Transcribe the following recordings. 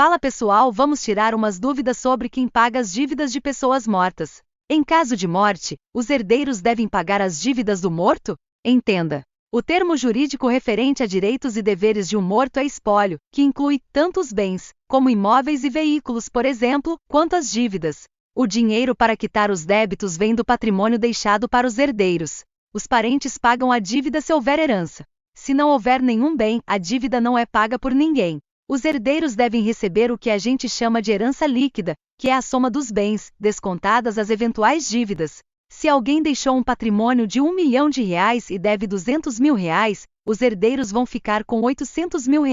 Fala pessoal, vamos tirar umas dúvidas sobre quem paga as dívidas de pessoas mortas. Em caso de morte, os herdeiros devem pagar as dívidas do morto? Entenda. O termo jurídico referente a direitos e deveres de um morto é espólio, que inclui tanto os bens, como imóveis e veículos, por exemplo, quanto as dívidas. O dinheiro para quitar os débitos vem do patrimônio deixado para os herdeiros. Os parentes pagam a dívida se houver herança. Se não houver nenhum bem, a dívida não é paga por ninguém. Os herdeiros devem receber o que a gente chama de herança líquida, que é a soma dos bens, descontadas as eventuais dívidas. Se alguém deixou um patrimônio de R$1 milhão e deve R$200 mil, os herdeiros vão ficar com R$800 mil,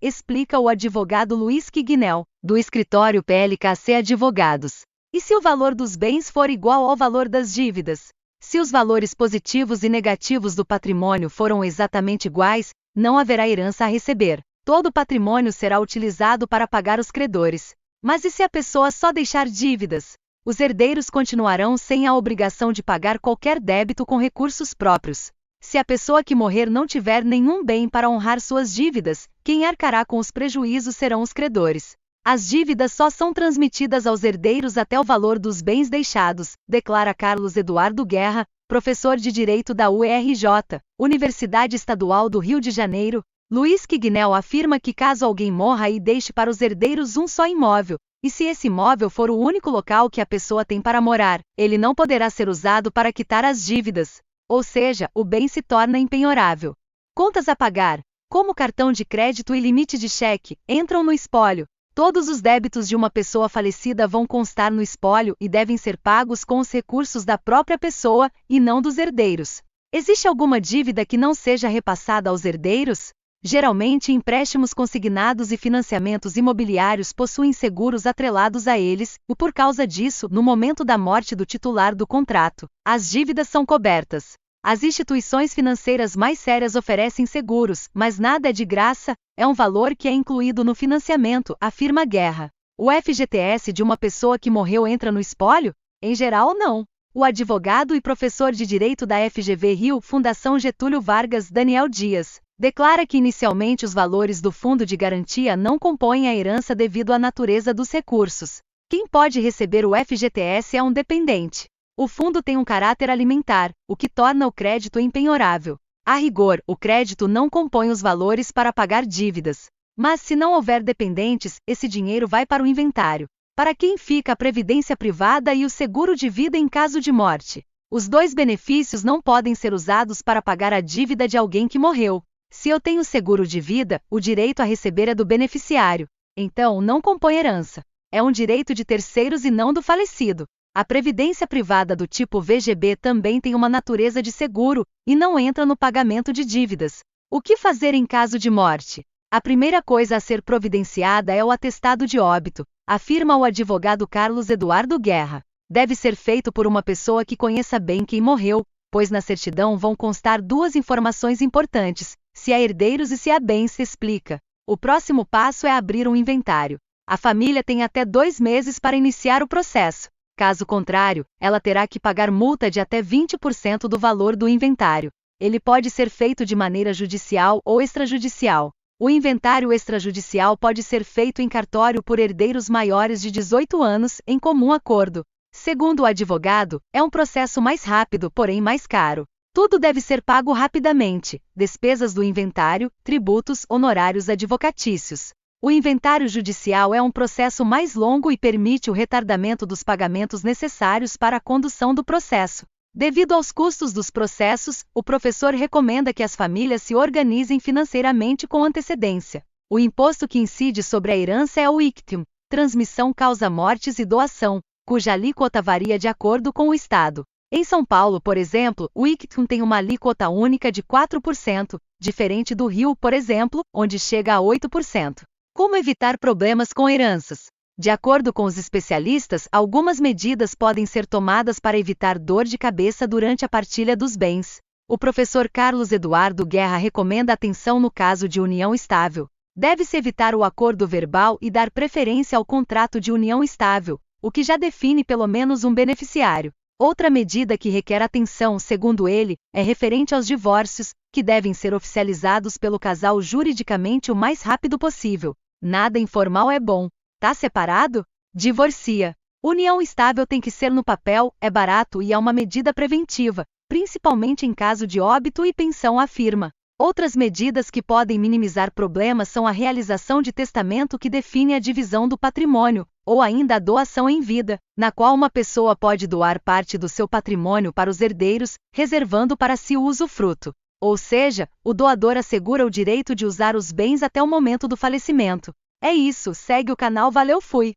explica o advogado Luiz Quignel, do escritório PLKC Advogados. E se o valor dos bens for igual ao valor das dívidas? Se os valores positivos e negativos do patrimônio foram exatamente iguais, não haverá herança a receber. Todo o patrimônio será utilizado para pagar os credores. Mas e se a pessoa só deixar dívidas? Os herdeiros continuarão sem a obrigação de pagar qualquer débito com recursos próprios. Se a pessoa que morrer não tiver nenhum bem para honrar suas dívidas, quem arcará com os prejuízos serão os credores. As dívidas só são transmitidas aos herdeiros até o valor dos bens deixados, declara Carlos Eduardo Guerra, professor de Direito da UERJ, Universidade Estadual do Rio de Janeiro. Luiz Quignel afirma que caso alguém morra e deixe para os herdeiros um só imóvel, e se esse imóvel for o único local que a pessoa tem para morar, ele não poderá ser usado para quitar as dívidas, ou seja, o bem se torna impenhorável. Contas a pagar, como cartão de crédito e limite de cheque, entram no espólio. Todos os débitos de uma pessoa falecida vão constar no espólio e devem ser pagos com os recursos da própria pessoa e não dos herdeiros. Existe alguma dívida que não seja repassada aos herdeiros? Geralmente, empréstimos consignados e financiamentos imobiliários possuem seguros atrelados a eles, e por causa disso, no momento da morte do titular do contrato, as dívidas são cobertas. As instituições financeiras mais sérias oferecem seguros, mas nada é de graça, é um valor que é incluído no financiamento, afirma Guerra. O FGTS de uma pessoa que morreu entra no espólio? Em geral, não. O advogado e professor de Direito da FGV Rio, Fundação Getúlio Vargas, Daniel Dias, declara que inicialmente os valores do fundo de garantia não compõem a herança devido à natureza dos recursos. Quem pode receber o FGTS é um dependente. O fundo tem um caráter alimentar, o que torna o crédito impenhorável. A rigor, o crédito não compõe os valores para pagar dívidas. Mas se não houver dependentes, esse dinheiro vai para o inventário. Para quem fica a previdência privada e o seguro de vida em caso de morte? Os dois benefícios não podem ser usados para pagar a dívida de alguém que morreu. Se eu tenho seguro de vida, o direito a receber é do beneficiário. Então, não compõe herança. É um direito de terceiros e não do falecido. A previdência privada do tipo VGB também tem uma natureza de seguro, e não entra no pagamento de dívidas. O que fazer em caso de morte? A primeira coisa a ser providenciada é o atestado de óbito, afirma o advogado Carlos Eduardo Guerra. Deve ser feito por uma pessoa que conheça bem quem morreu, pois na certidão vão constar duas informações importantes, se há herdeiros e se há bens, se explica. O próximo passo é abrir um inventário. A família tem até 2 meses para iniciar o processo. Caso contrário, ela terá que pagar multa de até 20% do valor do inventário. Ele pode ser feito de maneira judicial ou extrajudicial. O inventário extrajudicial pode ser feito em cartório por herdeiros maiores de 18 anos, em comum acordo. Segundo o advogado, é um processo mais rápido, porém mais caro. Tudo deve ser pago rapidamente: despesas do inventário, tributos, honorários advocatícios. O inventário judicial é um processo mais longo e permite o retardamento dos pagamentos necessários para a condução do processo. Devido aos custos dos processos, o professor recomenda que as famílias se organizem financeiramente com antecedência. O imposto que incide sobre a herança é o ICTM, transmissão causa-mortes e doação, cuja alíquota varia de acordo com o Estado. Em São Paulo, por exemplo, o ICTM tem uma alíquota única de 4%, diferente do Rio, por exemplo, onde chega a 8%. Como evitar problemas com heranças? De acordo com os especialistas, algumas medidas podem ser tomadas para evitar dor de cabeça durante a partilha dos bens. O professor Carlos Eduardo Guerra recomenda atenção no caso de união estável. Deve-se evitar o acordo verbal e dar preferência ao contrato de união estável, o que já define pelo menos um beneficiário. Outra medida que requer atenção, segundo ele, é referente aos divórcios, que devem ser oficializados pelo casal juridicamente o mais rápido possível. Nada informal é bom. Tá separado? Divorcia. União estável tem que ser no papel, é barato e é uma medida preventiva, principalmente em caso de óbito e pensão, afirma. Outras medidas que podem minimizar problemas são a realização de testamento que define a divisão do patrimônio, ou ainda a doação em vida, na qual uma pessoa pode doar parte do seu patrimônio para os herdeiros, reservando para si o usufruto. Ou seja, o doador assegura o direito de usar os bens até o momento do falecimento. É isso, segue o canal, valeu, fui!